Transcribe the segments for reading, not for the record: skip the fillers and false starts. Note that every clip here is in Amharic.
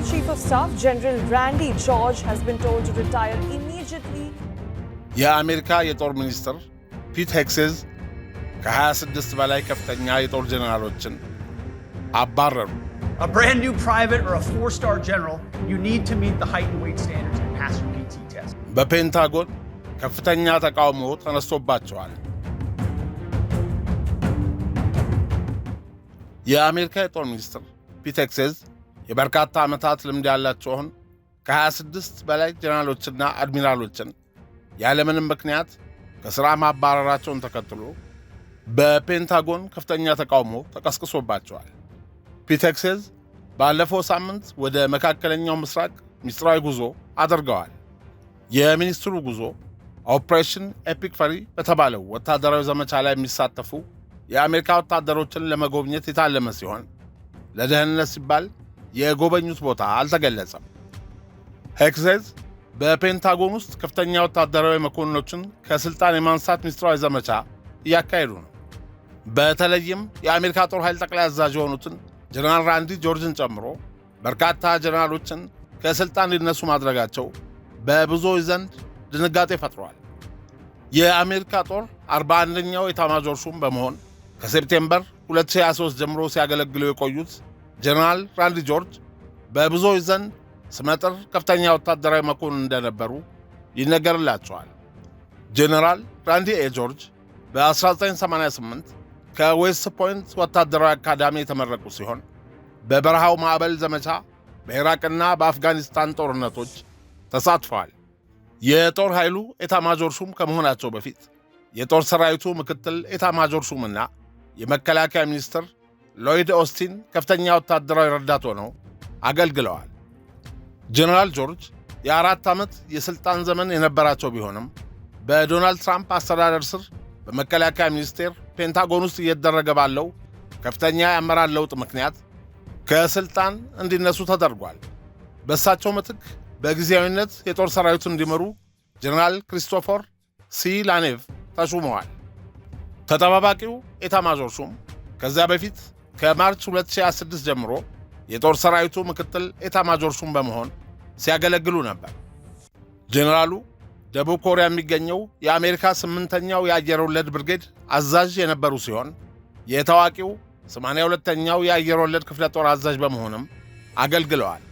Chief of Staff General Randy George has been told to retire immediately. የአሜሪካ የጦር ሚኒስትር ፒት ሄግሴዝ ከ26 በላይ ከፍተኛ የጦር ጀነራሎችን አባረሩ። A brand new private or a 4-star general, you need to meet the height and weight standards and pass your PT test. በፔንታጎን ከፍተኛ ተቃውሞ ተነስቶባቸዋል። የአሜሪካ የጦር ሚኒስትር ፒት ሄግሴዝ የበርካታ ዓመታት ልምድ ያላቸውን ከ26 በላይ ጀነራሎችና አድሚራሎችን ያለምንም ምክንያት ከሥራ ማባረራቸውን ተከትሎ በፔንታጎን ከፍተኛ ተቃውሞ ተቀስቅሶባቸዋል። ፒት ሄግሴዝ ባለፈው ሳምንት ወደ መካከለኛው ምስራቅ ምስጢራዊ ጉዞ አድርገዋል። የሚኒስትሩ ጉዞ ኦፕሬሽን ኤፒክ ፈሪ በተባለው ወታደራዊ ዘመቻ ላይ የሚሳተፉ የአሜሪካ ወታደሮችን ለመጎብኘት የታለመ ሲሆን ለደህንነት ሲባል የጎበኙት ቦታ አልተገለጸም። ሄግሴዝ በፔንታጎን ውስጥ ከፍተኛ ወታደራዊ መኮንኖችን ከስልጣን የማንሳት ምስጢራዊ ዘመቻ እያካሄዱ ነው። በተለይም የአሜሪካ ጦር ኃይል ጠቅላይ አዛዥ የሆኑትን ጀነራል ራንዲ ጆርጅን ጨምሮ በርካታ ጀነራሎችን ከስልጣን እንዲነሱ ማድረጋቸው በብዙዎች ዘንድ ድንጋጤ ፈጥሯል። የአሜሪካ ጦር 41ኛው ኤታማዦር ሹም በመሆን ከሴፕቴምበር 2023 ጀምሮ ሲያገለግሉ የቆዩት ጀነራል ራንዲ ጆርጅ በብዙዎች ዘንድ ስመጥር ከፍተኛ ወታደራዊ መኮንን እንደነበሩ ይነገርላቸዋል። ጀነራል ራንዲ ጆርጅ በ1988 ከዌስት ፖይንት ወታደራዊ አካዳሚ የተመረቁ ሲሆን በበረሃው ማዕበል ዘመቻ በኢራቅና በአፍጋኒስታን ጦርነቶች ተሳትፈዋል። የጦር ኃይሉ ኤታማዦር ሹም ከመሆናቸው በፊት የጦር ሰራዊቱ ምክትል ኤታማዦር ሹምና የመከላከያ ሚኒስትር ሎይድ ኦስቲን ከፍተኛ ወታደራዊ ረዳት ሆነው አገልግለዋል። ጀነራል ጆርጅ የ4 ዓመት የሥልጣን ዘመን የነበራቸው ቢሆንም በዶናልድ ትራምፕ አስተዳደር ስር በመከላከያ ሚኒስቴር ፔንታጎን ውስጥ እየተደረገ ባለው ከፍተኛ የአመራር ለውጥ ምክንያት ከሥልጣን እንዲነሱ ተደርጓል። በእሳቸው ምትክ በጊዜያዊነት የጦር ሰራዊቱን እንዲመሩ ጀነራል ክሪስቶፈር ሲ ላኔቭ ተሹመዋል። ተጠባባቂው ኤታማዦር ሹም ከዚያ በፊት ከማርች 2026 ጀምሮ የጦር ሰራዊቱ ምክትል ኤታማዦር ሹም በመሆን ሲያገለግሉ ነበር። ጀነራሉ ደቡብ ኮሪያ የሚገኘው የአሜሪካ 8ኛው የአየር ወለድ ብርጌድ አዛዥ የነበሩ ሲሆን የታዋቂው 82ኛው የአየር ወለድ ክፍለ ጦር አዛዥ በመሆንም አገልግለዋል።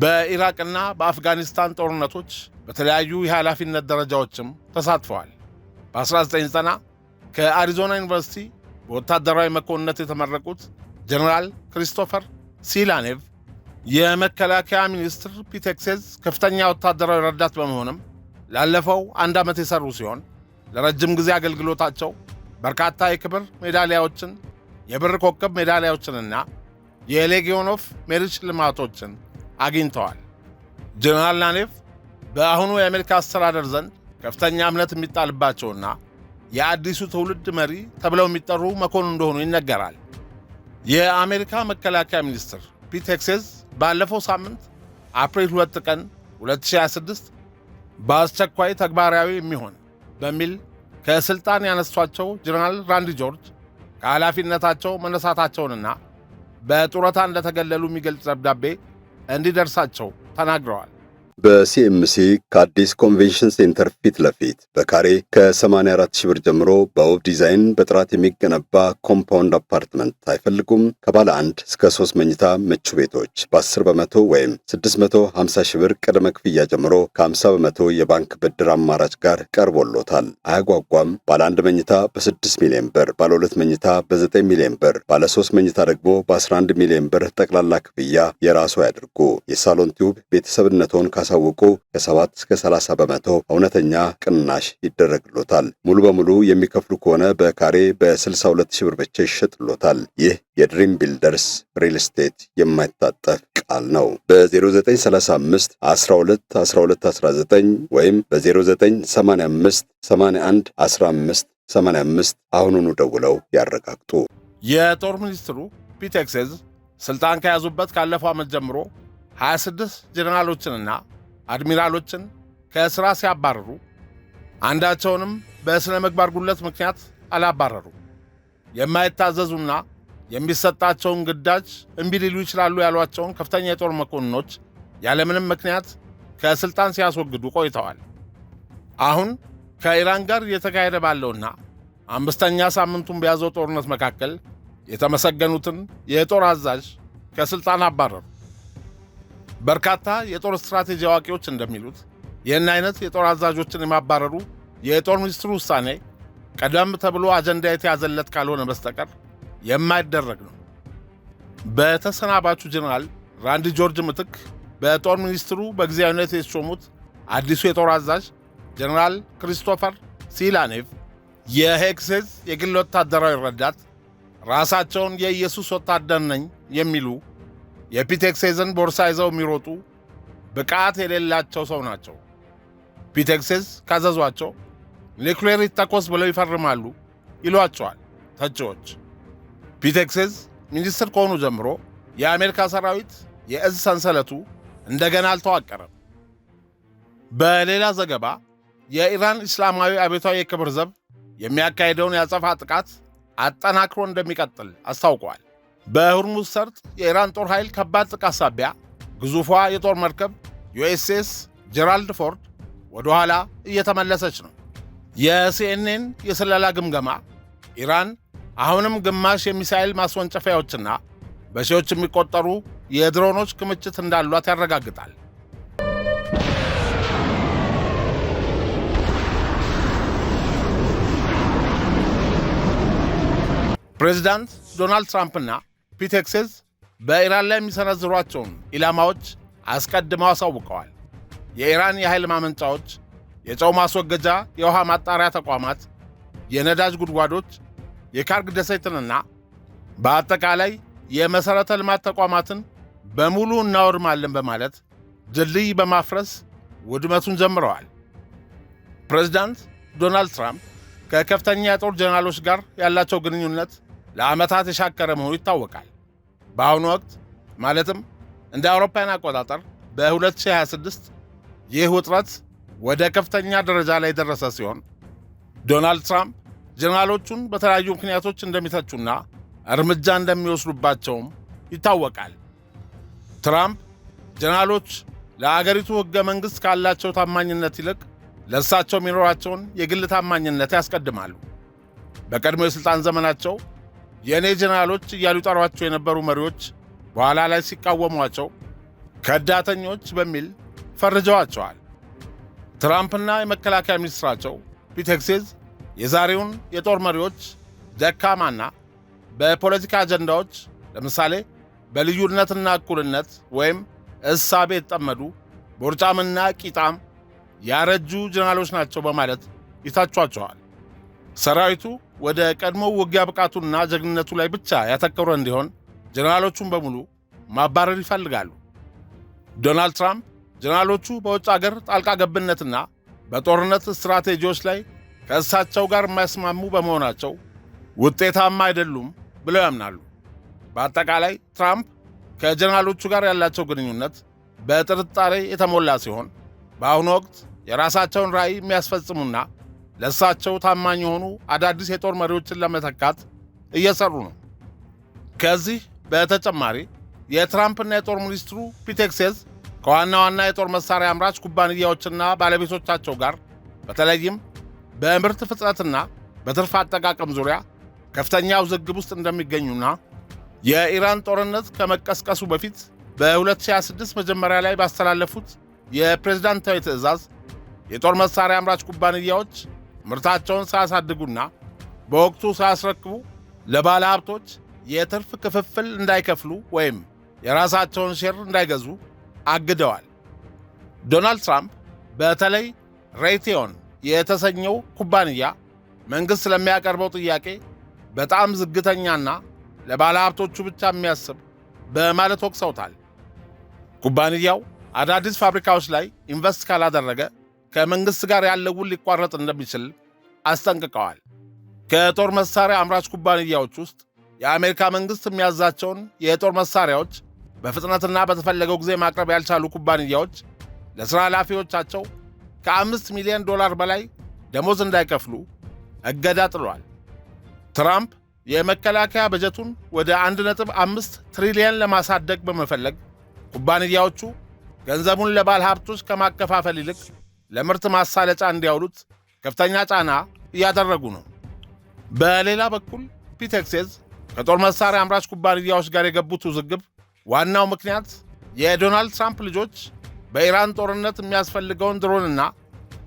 በኢራቅና በአፍጋኒስታን ጦርነቶች በተለያዩ የኃላፊነት ደረጃዎችም ተሳትፈዋል። በ1990 ከአሪዞና ዩኒቨርሲቲ በወታደራዊ መኮንነት የተመረቁት ጀነራል ክሪስቶፈር ሲ ላኔቭ የመከላከያ ሚኒስትር ፒት ሄግሴዝ ከፍተኛ ወታደራዊ ረዳት በመሆንም ላለፈው 1 ዓመት የሰሩ ሲሆን ለረጅም ጊዜ አገልግሎታቸው በርካታ የክብር ሜዳሊያዎችን፣ የብር ኮከብ ሜዳሊያዎችንና የሌጊዮን ኦፍ ሜሪት ሽልማቶችን አግኝተዋል። ጀነራል ላኔቭ በአሁኑ የአሜሪካ አስተዳደር ዘንድ ከፍተኛ እምነት የሚጣልባቸውና የአዲሱ ትውልድ መሪ ተብለው የሚጠሩ መኮንን እንደሆኑ ይነገራል። የአሜሪካ መከላከያ ሚኒስትር ፒት ሄግሴዝ ባለፈው ሳምንት አፕሪል 2 ቀን 2026 በአስቸኳይ ተግባራዊ የሚሆን በሚል ከሥልጣን ያነሷቸው ጀነራል ራንዲ ጆርጅ ከኃላፊነታቸው መነሳታቸውንና በጡረታ እንደተገለሉ የሚገልጽ ደብዳቤ እንዲደርሳቸው ተናግረዋል። በሲኤምሲ ከአዲስ ኮንቬንሽን ሴንተር ፊት ለፊት በካሬ ከ84 ሺህ ብር ጀምሮ በውብ ዲዛይን በጥራት የሚገነባ ኮምፓውንድ አፓርትመንት አይፈልጉም? ከባለ 1 እስከ 3 መኝታ ምቹ ቤቶች በ10 በመቶ ወይም 650 ሺህ ብር ቅድመ ክፍያ ጀምሮ ከ50 በመቶ የባንክ ብድር አማራጭ ጋር ቀርቦሎታል። አያጓጓም? ባለ 1 መኝታ በ6 ሚሊዮን ብር፣ ባለ 2 መኝታ በ9 ሚሊዮን ብር፣ ባለ 3 መኝታ ደግሞ በ11 ሚሊዮን ብር ጠቅላላ ክፍያ የራሱ ያድርጉ። የሳሎን ቲዩብ ቤተሰብነቶን ካሳወቁ ከ7 እስከ 30 በመቶ እውነተኛ ቅናሽ ይደረግሎታል። ሙሉ በሙሉ የሚከፍሉ ከሆነ በካሬ በ62 ሺህ ብር ብቻ ይሸጥሎታል። ይህ የድሪም ቢልደርስ ሪል ስቴት የማይታጠፍ ቃል ነው። በ0935 12 12 19 ወይም በ0985 81 15 85 አሁኑኑ ደውለው ያረጋግጡ። የጦር ሚኒስትሩ ፒት ሄግሴዝ ስልጣን ከያዙበት ካለፈው ዓመት ጀምሮ 26 ጀነራሎችንና አድሚራሎችን ከሥራ ሲያባረሩ አንዳቸውንም በሥነ ምግባር ጉድለት ምክንያት አላባረሩ። የማይታዘዙና የሚሰጣቸውን ግዳጅ እምቢ ሊሉ ይችላሉ ያሏቸውን ከፍተኛ የጦር መኮንኖች ያለምንም ምክንያት ከስልጣን ሲያስወግዱ ቆይተዋል። አሁን ከኢራን ጋር እየተካሄደ ባለውና 5ኛ ሳምንቱን በያዘው ጦርነት መካከል የተመሰገኑትን የጦር አዛዥ ከስልጣን አባረሩ። በርካታ የጦር ስትራቴጂ አዋቂዎች እንደሚሉት ይህን አይነት የጦር አዛዦችን የማባረሩ የጦር ሚኒስትሩ ውሳኔ ቀደም ተብሎ አጀንዳ የተያዘለት ካልሆነ በስተቀር የማይደረግ ነው። በተሰናባቹ ጀነራል ራንዲ ጆርጅ ምትክ በጦር ሚኒስትሩ በጊዜያዊነት የተሾሙት አዲሱ የጦር አዛዥ ጀነራል ክሪስቶፈር ሲላኔቭ የሄክሴዝ የግል ወታደራዊ ረዳት፣ ራሳቸውን የኢየሱስ ወታደር ነኝ የሚሉ የፒቴክሴዝን ቦርሳ ይዘው የሚሮጡ ብቃት የሌላቸው ሰው ናቸው። ፒቴክሴዝ ካዘዟቸው ኒውክሌር ይተኮስ ብለው ይፈርማሉ ይሏቸዋል ተቺዎች። ፒቴክሴዝ ሚኒስትር ከሆኑ ጀምሮ የአሜሪካ ሰራዊት የእዝ ሰንሰለቱ እንደገና አልተዋቀረም። በሌላ ዘገባ የኢራን እስላማዊ አብዮታዊ የክብር ዘብ የሚያካሄደውን የአጸፋ ጥቃት አጠናክሮ እንደሚቀጥል አስታውቀዋል። በሆርሙዝ ሰርጥ የኢራን ጦር ኃይል ከባድ ጥቃት ሳቢያ ግዙፏ የጦር መርከብ ዩኤስኤስ ጀራልድ ፎርድ ወደ ኋላ እየተመለሰች ነው። የሲኤንኤን የስለላ ግምገማ ኢራን አሁንም ግማሽ የሚሳኤል ማስወንጨፊያዎችና በሺዎች የሚቆጠሩ የድሮኖች ክምችት እንዳሏት ያረጋግጣል። ፕሬዚዳንት ዶናልድ ትራምፕና ፒቴክሴዝ በኢራን ላይ የሚሰነዝሯቸውን ኢላማዎች አስቀድመው አሳውቀዋል። የኢራን የኃይል ማመንጫዎች፣ የጨው ማስወገጃ የውሃ ማጣሪያ ተቋማት፣ የነዳጅ ጉድጓዶች፣ የካርግ ደሴትንና በአጠቃላይ የመሠረተ ልማት ተቋማትን በሙሉ እናወድማለን በማለት ድልድይ በማፍረስ ውድመቱን ጀምረዋል። ፕሬዚዳንት ዶናልድ ትራምፕ ከከፍተኛ የጦር ጀነራሎች ጋር ያላቸው ግንኙነት ለዓመታት የሻከረ መሆኑ ይታወቃል። በአሁኑ ወቅት ማለትም እንደ አውሮፓውያን አቆጣጠር በ2026 ይህ ውጥረት ወደ ከፍተኛ ደረጃ ላይ የደረሰ ሲሆን ዶናልድ ትራምፕ ጀነራሎቹን በተለያዩ ምክንያቶች እንደሚተቹና እርምጃ እንደሚወስዱባቸውም ይታወቃል። ትራምፕ ጀነራሎች ለአገሪቱ ሕገ መንግሥት ካላቸው ታማኝነት ይልቅ ለእሳቸው የሚኖራቸውን የግል ታማኝነት ያስቀድማሉ። በቀድሞ የሥልጣን ዘመናቸው የእኔ ጀነራሎች እያሉ ይጠሯቸው የነበሩ መሪዎች በኋላ ላይ ሲቃወሟቸው ከዳተኞች በሚል ፈርጀዋቸዋል። ትራምፕና የመከላከያ ሚኒስትራቸው ፒቴክሴዝ የዛሬውን የጦር መሪዎች ደካማና በፖለቲካ አጀንዳዎች ለምሳሌ በልዩነትና እኩልነት ወይም እሳቤ የተጠመዱ ቦርጫምና ቂጣም ያረጁ ጀነራሎች ናቸው በማለት ይታቿቸዋል። ሰራዊቱ ወደ ቀድሞው ውጊያ ብቃቱና ጀግንነቱ ላይ ብቻ ያተኮረ እንዲሆን ጀነራሎቹን በሙሉ ማባረር ይፈልጋሉ። ዶናልድ ትራምፕ ጀነራሎቹ በውጭ አገር ጣልቃ ገብነትና በጦርነት ስትራቴጂዎች ላይ ከእሳቸው ጋር የማይስማሙ በመሆናቸው ውጤታማ አይደሉም ብለው ያምናሉ። በአጠቃላይ ትራምፕ ከጀነራሎቹ ጋር ያላቸው ግንኙነት በጥርጣሬ የተሞላ ሲሆን በአሁኑ ወቅት የራሳቸውን ራዕይ የሚያስፈጽሙና ለእሳቸው ታማኝ የሆኑ አዳዲስ የጦር መሪዎችን ለመተካት እየሰሩ ነው። ከዚህ በተጨማሪ የትራምፕና የጦር ሚኒስትሩ ፒቴክሴዝ ከዋና ዋና የጦር መሳሪያ አምራች ኩባንያዎችና ባለቤቶቻቸው ጋር በተለይም በምርት ፍጥነትና በትርፍ አጠቃቀም ዙሪያ ከፍተኛ ውዝግብ ውስጥ እንደሚገኙና የኢራን ጦርነት ከመቀስቀሱ በፊት በ2026 መጀመሪያ ላይ ባስተላለፉት የፕሬዝዳንታዊ ትዕዛዝ የጦር መሳሪያ አምራች ኩባንያዎች ምርታቸውን ሳያሳድጉና በወቅቱ ሳያስረክቡ ለባለ ሀብቶች የትርፍ ክፍፍል እንዳይከፍሉ ወይም የራሳቸውን ሼር እንዳይገዙ አግደዋል። ዶናልድ ትራምፕ በተለይ ሬቴዮን የተሰኘው ኩባንያ መንግሥት ለሚያቀርበው ጥያቄ በጣም ዝግተኛና ለባለ ሀብቶቹ ብቻ የሚያስብ በማለት ወቅሰውታል። ኩባንያው አዳዲስ ፋብሪካዎች ላይ ኢንቨስት ካላደረገ ከመንግሥት ጋር ያለው ውል ሊቋረጥ እንደሚችል አስጠንቅቀዋል። ከጦር መሳሪያ አምራች ኩባንያዎች ውስጥ የአሜሪካ መንግሥት የሚያዛቸውን የጦር መሳሪያዎች በፍጥነትና በተፈለገው ጊዜ ማቅረብ ያልቻሉ ኩባንያዎች ለሥራ ኃላፊዎቻቸው ከ5 ሚሊዮን ዶላር በላይ ደሞዝ እንዳይከፍሉ እገዳ ጥሏል። ትራምፕ የመከላከያ በጀቱን ወደ 1.5 ትሪሊየን ለማሳደግ በመፈለግ ኩባንያዎቹ ገንዘቡን ለባለ ሀብቶች ከማከፋፈል ይልቅ ለምርት ማሳለጫ እንዲያውሉት ከፍተኛ ጫና እያደረጉ ነው። በሌላ በኩል ፒቴክሴዝ ከጦር መሳሪያ አምራች ኩባንያዎች ጋር የገቡት ውዝግብ ዋናው ምክንያት የዶናልድ ትራምፕ ልጆች በኢራን ጦርነት የሚያስፈልገውን ድሮንና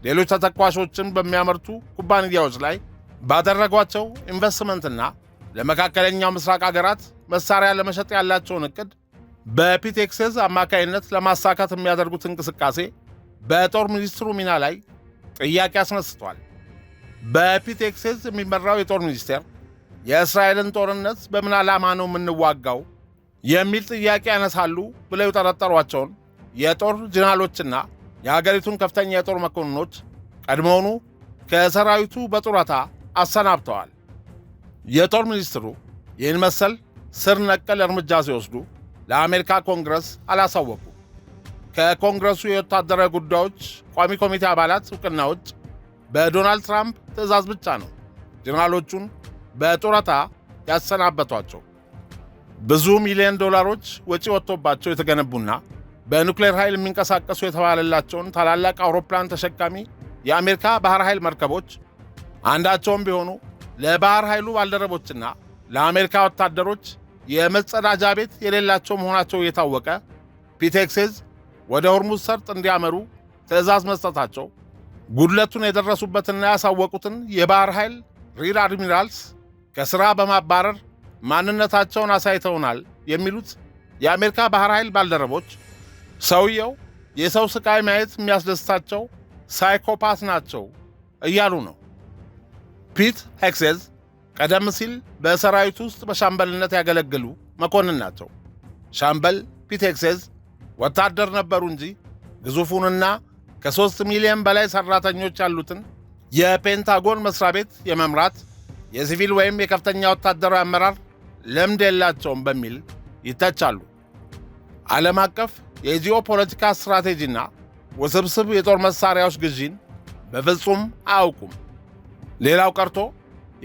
ሌሎች ተተኳሾችን በሚያመርቱ ኩባንያዎች ላይ ባደረጓቸው ኢንቨስትመንትና ለመካከለኛው ምስራቅ አገራት መሳሪያ ለመሸጥ ያላቸውን ዕቅድ በፒቴክሴዝ አማካይነት ለማሳካት የሚያደርጉት እንቅስቃሴ በጦር ሚኒስትሩ ሚና ላይ ጥያቄ አስነስቷል። በፒቴክሴዝ የሚመራው የጦር ሚኒስቴር የእስራኤልን ጦርነት በምን ዓላማ ነው የምንዋጋው የሚል ጥያቄ ያነሳሉ ብለው የጠረጠሯቸውን የጦር ጀነራሎችና የሀገሪቱን ከፍተኛ የጦር መኮንኖች ቀድሞውኑ ከሰራዊቱ በጡረታ አሰናብተዋል። የጦር ሚኒስትሩ ይህን መሰል ስር ነቀል እርምጃ ሲወስዱ ለአሜሪካ ኮንግረስ አላሳወቁ። ከኮንግረሱ የወታደራዊ ጉዳዮች ቋሚ ኮሚቴ አባላት ዕውቅና ውጭ በዶናልድ ትራምፕ ትዕዛዝ ብቻ ነው ጀነራሎቹን በጡረታ ያሰናበቷቸው። ብዙ ሚሊዮን ዶላሮች ወጪ ወጥቶባቸው የተገነቡና በኑክሌር ኃይል የሚንቀሳቀሱ የተባለላቸውን ታላላቅ አውሮፕላን ተሸካሚ የአሜሪካ ባህር ኃይል መርከቦች አንዳቸውም ቢሆኑ ለባህር ኃይሉ ባልደረቦችና ለአሜሪካ ወታደሮች የመጸዳጃ ቤት የሌላቸው መሆናቸው የታወቀ ፒቴክሴዝ ወደ ሆርሙዝ ሰርጥ እንዲያመሩ ትዕዛዝ መስጠታቸው ጉድለቱን የደረሱበትና ያሳወቁትን የባህር ኃይል ሪር አድሚራልስ ከሥራ በማባረር ማንነታቸውን አሳይተውናል የሚሉት የአሜሪካ ባህር ኃይል ባልደረቦች ሰውየው የሰው ስቃይ ማየት የሚያስደስታቸው ሳይኮፓት ናቸው እያሉ ነው። ፒት ሄክሴዝ ቀደም ሲል በሰራዊቱ ውስጥ በሻምበልነት ያገለግሉ መኮንን ናቸው። ሻምበል ፒት ሄክሴዝ ወታደር ነበሩ እንጂ ግዙፉንና ከ3 ሚሊዮን በላይ ሠራተኞች ያሉትን የፔንታጎን መሥሪያ ቤት የመምራት የሲቪል ወይም የከፍተኛ ወታደራዊ አመራር ልምድ የላቸውም በሚል ይተቻሉ። ዓለም አቀፍ የጂኦፖለቲካ ስትራቴጂና ውስብስብ የጦር መሣሪያዎች ግዢን በፍጹም አያውቁም። ሌላው ቀርቶ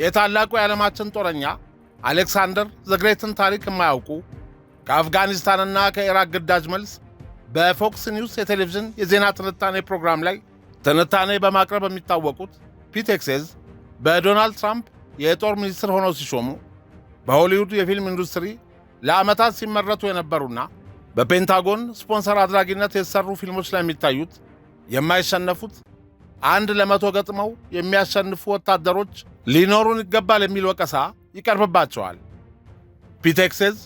የታላቁ የዓለማችን ጦረኛ አሌክሳንደር ዘግሬትን ታሪክ የማያውቁ ከአፍጋኒስታንና ከኢራቅ ግዳጅ መልስ በፎክስ ኒውስ የቴሌቪዥን የዜና ትንታኔ ፕሮግራም ላይ ትንታኔ በማቅረብ የሚታወቁት ፒት ሄክሴዝ በዶናልድ ትራምፕ የጦር ሚኒስትር ሆነው ሲሾሙ በሆሊውድ የፊልም ኢንዱስትሪ ለዓመታት ሲመረቱ የነበሩና በፔንታጎን ስፖንሰር አድራጊነት የተሰሩ ፊልሞች ላይ የሚታዩት የማይሸነፉት 100 ገጥመው የሚያሸንፉ ወታደሮች ሊኖሩን ይገባል የሚል ወቀሳ ይቀርብባቸዋል። ፒት ሄክሴዝ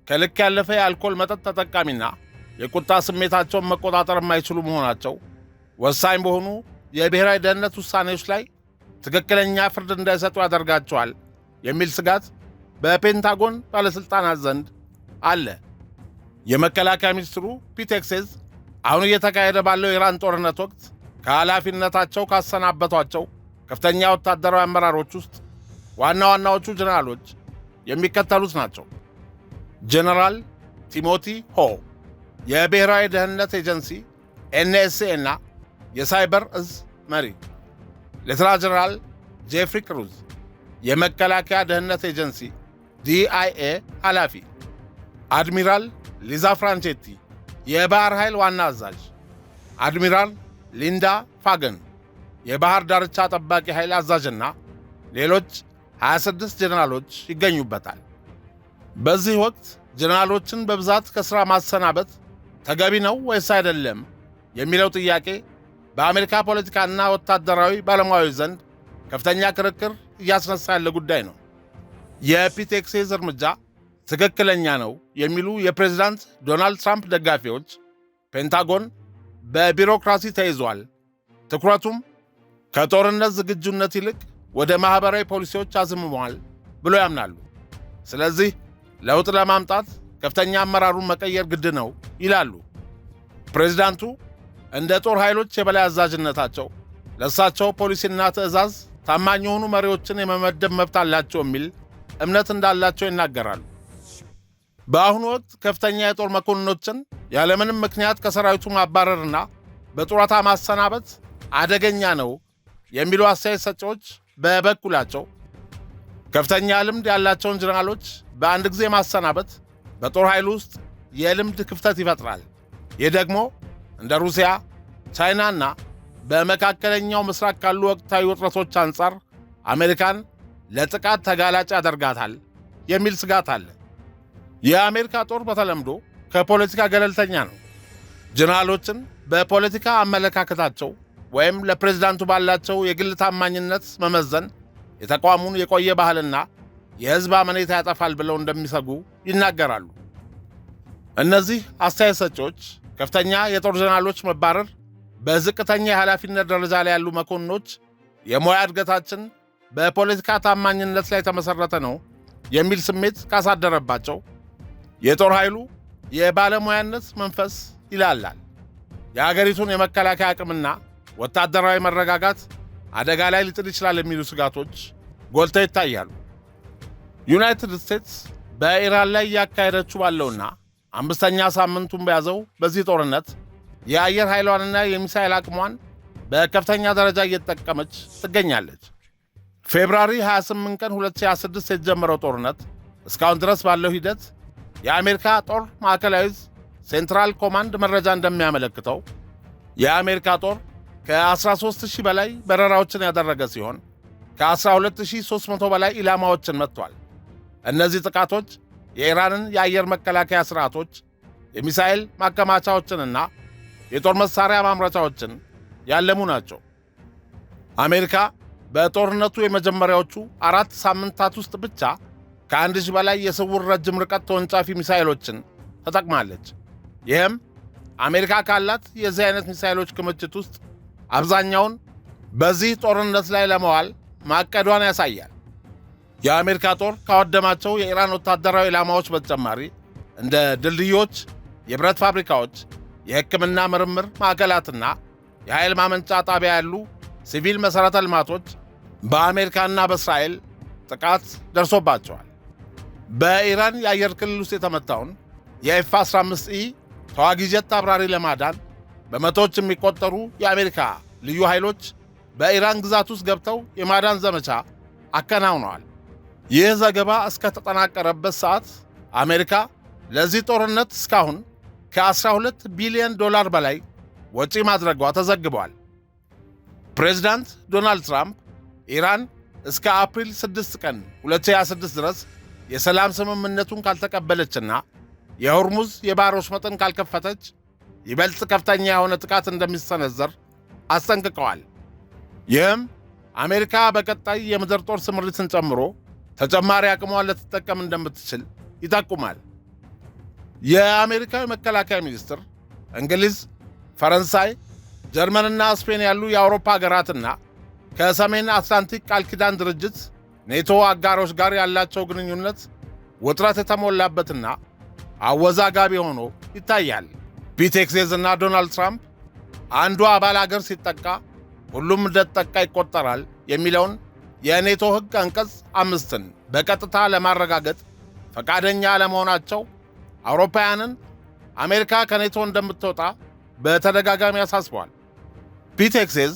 ከልክ ያለፈ የአልኮል መጠጥ ተጠቃሚና የቁጣ ስሜታቸውን መቆጣጠር የማይችሉ መሆናቸው ወሳኝ በሆኑ የብሔራዊ ደህንነት ውሳኔዎች ላይ ትክክለኛ ፍርድ እንዳይሰጡ ያደርጋቸዋል የሚል ስጋት በፔንታጎን ባለሥልጣናት ዘንድ አለ። የመከላከያ ሚኒስትሩ ፒት ሄክሴዝ አሁን እየተካሄደ ባለው የኢራን ጦርነት ወቅት ከኃላፊነታቸው ካሰናበቷቸው ከፍተኛ ወታደራዊ አመራሮች ውስጥ ዋና ዋናዎቹ ጀነራሎች የሚከተሉት ናቸው። ጀነራል ቲሞቲ ሆ የብሔራዊ ደህንነት ኤጀንሲ ኤንኤስኤ እና የሳይበር እዝ መሪ፣ ሌተና ጀነራል ጄፍሪ ክሩዝ የመከላከያ ደህንነት ኤጀንሲ ዲአይኤ ኃላፊ፣ አድሚራል ሊዛ ፍራንቼቲ የባህር ኃይል ዋና አዛዥ፣ አድሚራል ሊንዳ ፋገን የባህር ዳርቻ ጠባቂ ኃይል አዛዥና ሌሎች 26 ጀነራሎች ይገኙበታል። በዚህ ወቅት ጀነራሎችን በብዛት ከሥራ ማሰናበት ተገቢ ነው ወይስ አይደለም የሚለው ጥያቄ በአሜሪካ ፖለቲካና ወታደራዊ ባለሙያዎች ዘንድ ከፍተኛ ክርክር እያስነሳ ያለ ጉዳይ ነው። የፒት ሄክሴዝ እርምጃ ትክክለኛ ነው የሚሉ የፕሬዝዳንት ዶናልድ ትራምፕ ደጋፊዎች ፔንታጎን በቢሮክራሲ ተይዟል፣ ትኩረቱም ከጦርነት ዝግጁነት ይልቅ ወደ ማኅበራዊ ፖሊሲዎች አዝምመዋል ብሎ ያምናሉ። ስለዚህ ለውጥ ለማምጣት ከፍተኛ አመራሩን መቀየር ግድ ነው ይላሉ። ፕሬዝዳንቱ እንደ ጦር ኃይሎች የበላይ አዛዥነታቸው ለእሳቸው ፖሊሲና ትዕዛዝ ታማኝ የሆኑ መሪዎችን የመመደብ መብት አላቸው የሚል እምነት እንዳላቸው ይናገራሉ። በአሁኑ ወቅት ከፍተኛ የጦር መኮንኖችን ያለምንም ምክንያት ከሰራዊቱ ማባረርና በጡረታ ማሰናበት አደገኛ ነው የሚሉ አስተያየት ሰጪዎች በበኩላቸው ከፍተኛ ልምድ ያላቸውን ጀነራሎች በአንድ ጊዜ ማሰናበት በጦር ኃይል ውስጥ የልምድ ክፍተት ይፈጥራል። ይህ ደግሞ እንደ ሩሲያ፣ ቻይናና በመካከለኛው ምስራቅ ካሉ ወቅታዊ ውጥረቶች አንጻር አሜሪካን ለጥቃት ተጋላጭ ያደርጋታል የሚል ስጋት አለ። የአሜሪካ ጦር በተለምዶ ከፖለቲካ ገለልተኛ ነው። ጀነራሎችን በፖለቲካ አመለካከታቸው ወይም ለፕሬዝዳንቱ ባላቸው የግል ታማኝነት መመዘን የተቋሙን የቆየ ባህልና የሕዝብ አመኔታ ያጠፋል ብለው እንደሚሰጉ ይናገራሉ። እነዚህ አስተያየት ሰጪዎች ከፍተኛ የጦር ጀነራሎች መባረር በዝቅተኛ የኃላፊነት ደረጃ ላይ ያሉ መኮንኖች የሙያ እድገታችን በፖለቲካ ታማኝነት ላይ የተመሠረተ ነው የሚል ስሜት ካሳደረባቸው የጦር ኃይሉ የባለሙያነት መንፈስ ይላላል። የአገሪቱን የመከላከያ አቅምና ወታደራዊ መረጋጋት አደጋ ላይ ሊጥል ይችላል የሚሉ ስጋቶች ጎልተው ይታያሉ። ዩናይትድ ስቴትስ በኢራን ላይ እያካሄደችው ባለውና 5ኛ ሳምንቱን በያዘው በዚህ ጦርነት የአየር ኃይሏንና የሚሳኤል አቅሟን በከፍተኛ ደረጃ እየተጠቀመች ትገኛለች። ፌብራሪ 28 ቀን 2026 የተጀመረው ጦርነት እስካሁን ድረስ ባለው ሂደት የአሜሪካ ጦር ማዕከላዊ ሴንትራል ኮማንድ መረጃ እንደሚያመለክተው የአሜሪካ ጦር ከ13000 በላይ በረራዎችን ያደረገ ሲሆን ከ12300 በላይ ኢላማዎችን መጥቷል። እነዚህ ጥቃቶች የኢራንን የአየር መከላከያ ስርዓቶች፣ የሚሳኤል ማከማቻዎችንና የጦር መሳሪያ ማምረቻዎችን ያለሙ ናቸው። አሜሪካ በጦርነቱ የመጀመሪያዎቹ 4 ሳምንታት ውስጥ ብቻ ከ1000 በላይ የስውር ረጅም ርቀት ተወንጫፊ ሚሳኤሎችን ተጠቅማለች። ይህም አሜሪካ ካላት የዚህ አይነት ሚሳኤሎች ክምችት ውስጥ አብዛኛውን በዚህ ጦርነት ላይ ለመዋል ማቀዷን ያሳያል። የአሜሪካ ጦር ካወደማቸው የኢራን ወታደራዊ ኢላማዎች በተጨማሪ እንደ ድልድዮች፣ የብረት ፋብሪካዎች፣ የሕክምና ምርምር ማዕከላትና የኃይል ማመንጫ ጣቢያ ያሉ ሲቪል መሠረተ ልማቶች በአሜሪካና በእስራኤል ጥቃት ደርሶባቸዋል። በኢራን የአየር ክልል ውስጥ የተመታውን የኤፍ-15ኢ ተዋጊ ጀት አብራሪ ለማዳን በመቶዎች የሚቆጠሩ የአሜሪካ ልዩ ኃይሎች በኢራን ግዛት ውስጥ ገብተው የማዳን ዘመቻ አከናውነዋል። ይህ ዘገባ እስከተጠናቀረበት ሰዓት አሜሪካ ለዚህ ጦርነት እስካሁን ከ12 ቢሊዮን ዶላር በላይ ወጪ ማድረጓ ተዘግቧል። ፕሬዝዳንት ዶናልድ ትራምፕ ኢራን እስከ አፕሪል 6 ቀን 2026 ድረስ የሰላም ስምምነቱን ካልተቀበለችና የሆርሙዝ የባህር ወሽመጥን ካልከፈተች ይበልጥ ከፍተኛ የሆነ ጥቃት እንደሚሰነዘር አስጠንቅቀዋል። ይህም አሜሪካ በቀጣይ የምድር ጦር ስምሪትን ጨምሮ ተጨማሪ አቅሟን ልትጠቀም እንደምትችል ይጠቁማል። የአሜሪካ መከላከያ ሚኒስትር እንግሊዝ፣ ፈረንሳይ፣ ጀርመንና ስፔን ያሉ የአውሮፓ ሀገራትና ከሰሜን አትላንቲክ ቃል ኪዳን ድርጅት ኔቶ አጋሮች ጋር ያላቸው ግንኙነት ውጥረት የተሞላበትና አወዛጋቢ ሆኖ ይታያል። ፒት ሄግሴዝ እና ዶናልድ ትራምፕ አንዱ አባል አገር ሲጠቃ ሁሉም እንደተጠቃ ይቆጠራል የሚለውን የኔቶ ሕግ አንቀጽ 5ን በቀጥታ ለማረጋገጥ ፈቃደኛ ለመሆናቸው አውሮፓውያንን አሜሪካ ከኔቶ እንደምትወጣ በተደጋጋሚ አሳስበዋል። ፒት ሄግሴዝ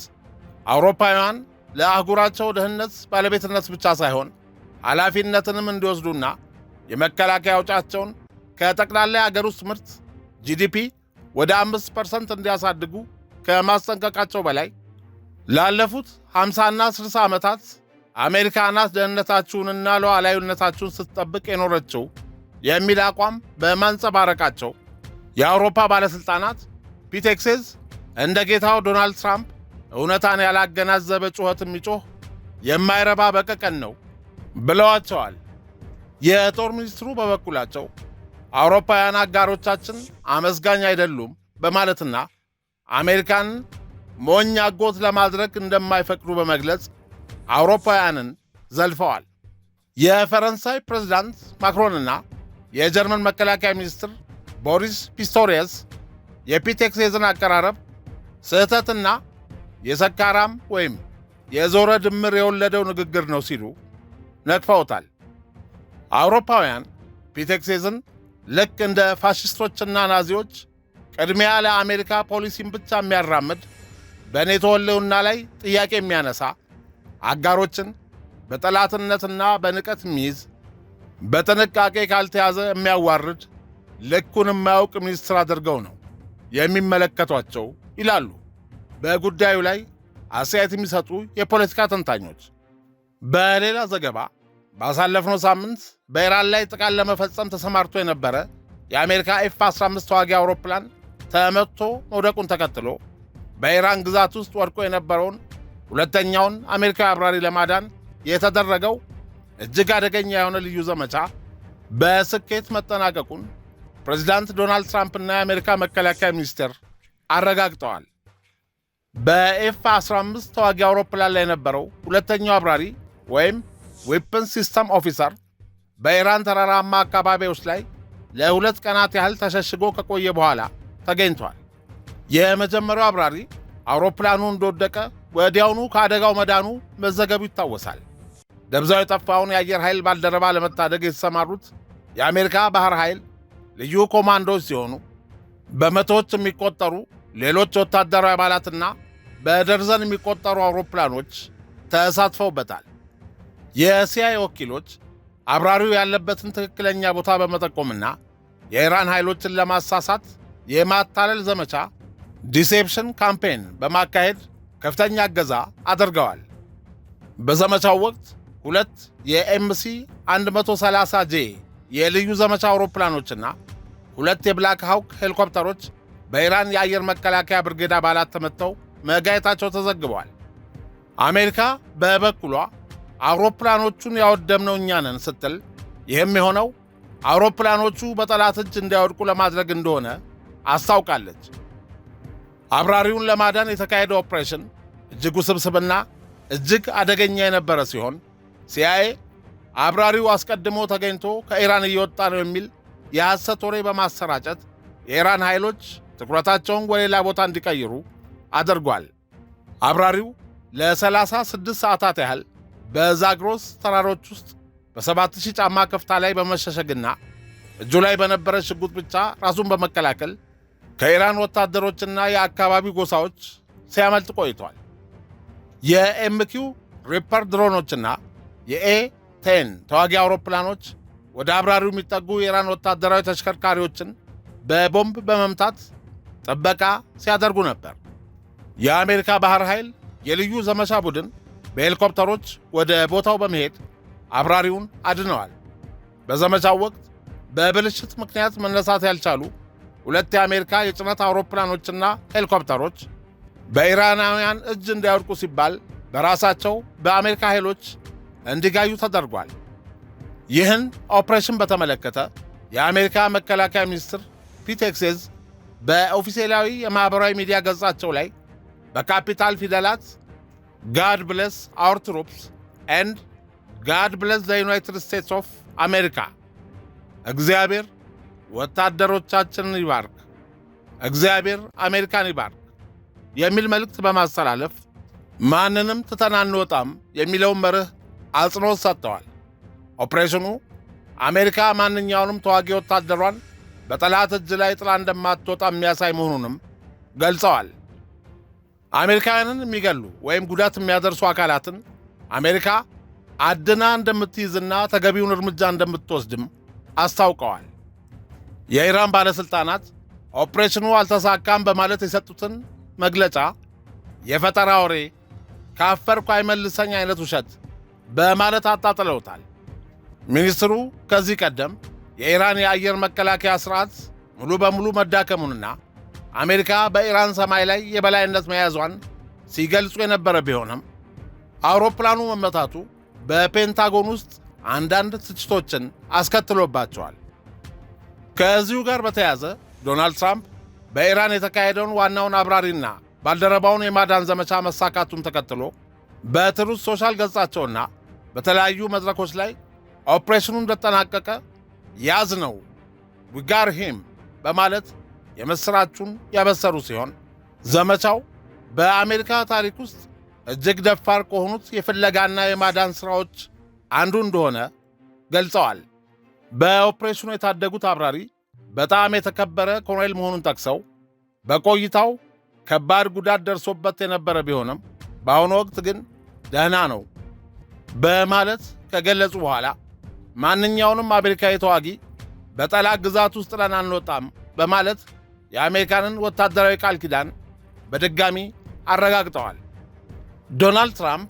አውሮፓውያን ለአህጉራቸው ደህንነት ባለቤትነት ብቻ ሳይሆን ኃላፊነትንም እንዲወስዱና የመከላከያ ወጪያቸውን ከጠቅላላ የአገር ውስጥ ምርት ጂዲፒ ወደ 5% እንዲያሳድጉ ከማስጠንቀቃቸው በላይ ላለፉት 50ና 60 ዓመታት አሜሪካ ናት ደህንነታችሁንና ሉዓላዊነታችሁን ስትጠብቅ የኖረችው የሚል አቋም በማንጸባረቃቸው የአውሮፓ ባለሥልጣናት ፒት ሄግሴዝ እንደ ጌታው ዶናልድ ትራምፕ እውነታን ያላገናዘበ ጩኸት የሚጮህ የማይረባ በቀቀን ነው ብለዋቸዋል። የጦር ሚኒስትሩ በበኩላቸው አውሮፓውያን አጋሮቻችን አመስጋኝ አይደሉም በማለትና አሜሪካን ሞኝ አጎት ለማድረግ እንደማይፈቅዱ በመግለጽ አውሮፓውያንን ዘልፈዋል። የፈረንሳይ ፕሬዝዳንት ማክሮንና የጀርመን መከላከያ ሚኒስትር ቦሪስ ፒስቶሪየስ የፒት ሄግሴዝን አቀራረብ ስህተትና የሰካራም ወይም የዞረ ድምር የወለደው ንግግር ነው ሲሉ ነቅፈውታል። አውሮፓውያን ፒት ሄግሴዝን ልክ እንደ ፋሽስቶችና ናዚዎች ቅድሚያ ለአሜሪካ ፖሊሲን ብቻ የሚያራምድ በኔቶ ሕልውና ላይ ጥያቄ የሚያነሳ አጋሮችን በጠላትነትና በንቀት የሚይዝ በጥንቃቄ ካልተያዘ የሚያዋርድ ልኩን የማያውቅ ሚኒስትር አድርገው ነው የሚመለከቷቸው ይላሉ በጉዳዩ ላይ አስተያየት የሚሰጡ የፖለቲካ ተንታኞች። በሌላ ዘገባ ባሳለፍነው ሳምንት በኢራን ላይ ጥቃት ለመፈጸም ተሰማርቶ የነበረ የአሜሪካ ኤፍ-15 ተዋጊ አውሮፕላን ተመትቶ መውደቁን ተከትሎ በኢራን ግዛት ውስጥ ወድቆ የነበረውን ሁለተኛውን አሜሪካዊ አብራሪ ለማዳን የተደረገው እጅግ አደገኛ የሆነ ልዩ ዘመቻ በስኬት መጠናቀቁን ፕሬዚዳንት ዶናልድ ትራምፕና የአሜሪካ መከላከያ ሚኒስቴር አረጋግጠዋል። በኤፍ-15 ተዋጊ አውሮፕላን ላይ የነበረው ሁለተኛው አብራሪ ወይም ዌፐን ሲስተም ኦፊሰር በኢራን ተራራማ አካባቢዎች ላይ ለ2 ቀናት ያህል ተሸሽጎ ከቆየ በኋላ ተገኝቷል። የመጀመሪያው አብራሪ አውሮፕላኑ እንደወደቀ ወዲያውኑ ከአደጋው መዳኑ መዘገቡ ይታወሳል። ደብዛው የጠፋውን የአየር ኃይል ባልደረባ ለመታደግ የተሰማሩት የአሜሪካ ባህር ኃይል ልዩ ኮማንዶዎች ሲሆኑ በመቶዎች የሚቆጠሩ ሌሎች ወታደራዊ አባላትና በደርዘን የሚቆጠሩ አውሮፕላኖች ተሳትፈውበታል። የሲአይኤ ወኪሎች አብራሪው ያለበትን ትክክለኛ ቦታ በመጠቆምና የኢራን ኃይሎችን ለማሳሳት የማታለል ዘመቻ ዲሴፕሽን ካምፔን በማካሄድ ከፍተኛ እገዛ አድርገዋል። በዘመቻው ወቅት 2 የኤምሲ 130ጄ የልዩ ዘመቻ አውሮፕላኖችና 2 የብላክ ሃውክ ሄሊኮፕተሮች በኢራን የአየር መከላከያ ብርጌድ አባላት ተመተው መጋየታቸው ተዘግበዋል። አሜሪካ በበኩሏ አውሮፕላኖቹን ያወደምነው እኛ ነን ስትል ይህም የሆነው አውሮፕላኖቹ በጠላት እጅ እንዳይወድቁ ለማድረግ እንደሆነ አስታውቃለች። አብራሪውን ለማዳን የተካሄደው ኦፕሬሽን እጅግ ውስብስብና እጅግ አደገኛ የነበረ ሲሆን ሲአይኤ አብራሪው አስቀድሞ ተገኝቶ ከኢራን እየወጣ ነው የሚል የሐሰት ወሬ በማሰራጨት የኢራን ኃይሎች ትኩረታቸውን ወደ ሌላ ቦታ እንዲቀይሩ አድርጓል። አብራሪው ለ36 ሰዓታት ያህል በዛግሮስ ተራሮች ውስጥ በ7000 ጫማ ከፍታ ላይ በመሸሸግና እጁ ላይ በነበረ ሽጉጥ ብቻ ራሱን በመከላከል ከኢራን ወታደሮችና የአካባቢው ጎሳዎች ሲያመልጥ ቆይቷል። የኤምኪው ሪፐር ድሮኖችና የኤ-10 ተዋጊ አውሮፕላኖች ወደ አብራሪው የሚጠጉ የኢራን ወታደራዊ ተሽከርካሪዎችን በቦምብ በመምታት ጥበቃ ሲያደርጉ ነበር። የአሜሪካ ባህር ኃይል የልዩ ዘመቻ ቡድን በሄሊኮፕተሮች ወደ ቦታው በመሄድ አብራሪውን አድነዋል። በዘመቻው ወቅት በብልሽት ምክንያት መነሳት ያልቻሉ 2 የአሜሪካ የጭነት አውሮፕላኖችና ሄሊኮፕተሮች በኢራናውያን እጅ እንዳይወድቁ ሲባል በራሳቸው በአሜሪካ ኃይሎች እንዲጋዩ ተደርጓል። ይህን ኦፕሬሽን በተመለከተ የአሜሪካ መከላከያ ሚኒስትር ፒት ሄግሴዝ በኦፊሴላዊ የማኅበራዊ ሚዲያ ገጻቸው ላይ በካፒታል ፊደላት ጋድ ብለስ አወር ትሩፕስ ኤንድ ጋድ ብለስ ዘ ዩናይትድ ስቴትስ ኦፍ አሜሪካ፣ እግዚአብሔር ወታደሮቻችንን ይባርክ፣ እግዚአብሔር አሜሪካን ይባርክ የሚል መልእክት በማስተላለፍ ማንንም ትተን አንወጣም የሚለውን መርህ አጽንዖት ሰጥተዋል። ኦፕሬሽኑ አሜሪካ ማንኛውንም ተዋጊ ወታደሯን በጠላት እጅ ላይ ጥላ እንደማትወጣ የሚያሳይ መሆኑንም ገልጸዋል። አሜሪካውያንን የሚገሉ ወይም ጉዳት የሚያደርሱ አካላትን አሜሪካ አድና እንደምትይዝና ተገቢውን እርምጃ እንደምትወስድም አስታውቀዋል። የኢራን ባለሥልጣናት ኦፕሬሽኑ አልተሳካም በማለት የሰጡትን መግለጫ የፈጠራ ወሬ፣ ካፈርኩ አይመልሰኝ አይነት ውሸት በማለት አጣጥለውታል። ሚኒስትሩ ከዚህ ቀደም የኢራን የአየር መከላከያ ሥርዓት ሙሉ በሙሉ መዳከሙንና አሜሪካ በኢራን ሰማይ ላይ የበላይነት መያዟን ሲገልጹ የነበረ ቢሆንም አውሮፕላኑ መመታቱ በፔንታጎን ውስጥ አንዳንድ ትችቶችን አስከትሎባቸዋል። ከዚሁ ጋር በተያያዘ ዶናልድ ትራምፕ በኢራን የተካሄደውን ዋናውን አብራሪና ባልደረባውን የማዳን ዘመቻ መሳካቱን ተከትሎ በትሩዝ ሶሻል ገጻቸውና በተለያዩ መድረኮች ላይ ኦፕሬሽኑ እንደተጠናቀቀ ያዝ ነው ዊጋር ሂም በማለት የምሥራቹን ያበሰሩ ሲሆን ዘመቻው በአሜሪካ ታሪክ ውስጥ እጅግ ደፋር ከሆኑት የፍለጋና የማዳን ሥራዎች አንዱ እንደሆነ ገልጸዋል። በኦፕሬሽኑ የታደጉት አብራሪ በጣም የተከበረ ኮሎኔል መሆኑን ጠቅሰው በቆይታው ከባድ ጉዳት ደርሶበት የነበረ ቢሆንም በአሁኑ ወቅት ግን ደህና ነው በማለት ከገለጹ በኋላ ማንኛውንም አሜሪካዊ ተዋጊ በጠላት ግዛት ውስጥ ጥለን አንወጣም በማለት የአሜሪካንን ወታደራዊ ቃል ኪዳን በድጋሚ አረጋግጠዋል። ዶናልድ ትራምፕ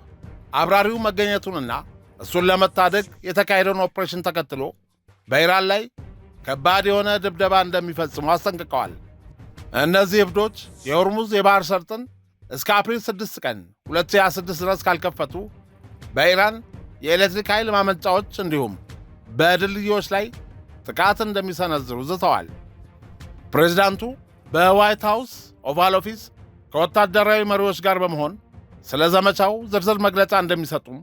አብራሪው መገኘቱንና እሱን ለመታደግ የተካሄደውን ኦፕሬሽን ተከትሎ በኢራን ላይ ከባድ የሆነ ድብደባ እንደሚፈጽሙ አስጠንቅቀዋል። እነዚህ እብዶች የሆርሙዝ የባህር ሰርጥን እስከ አፕሪል 6 ቀን 2026 ድረስ ካልከፈቱ በኢራን የኤሌክትሪክ ኃይል ማመንጫዎች እንዲሁም በድልድዮች ላይ ጥቃት እንደሚሰነዝሩ ዝተዋል። ፕሬዝዳንቱ በዋይት ሃውስ ኦቫል ኦፊስ ከወታደራዊ መሪዎች ጋር በመሆን ስለ ዘመቻው ዝርዝር መግለጫ እንደሚሰጡም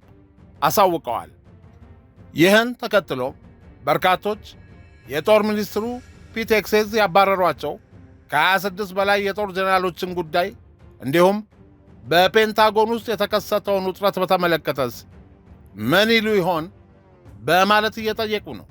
አሳውቀዋል። ይህን ተከትሎ በርካቶች የጦር ሚኒስትሩ ፒት ሄግሴዝ ያባረሯቸው ከ26 በላይ የጦር ጄኔራሎችን ጉዳይ እንዲሁም በፔንታጎን ውስጥ የተከሰተውን ውጥረት በተመለከተስ ምን ይሉ ይሆን በማለት እየጠየቁ ነው።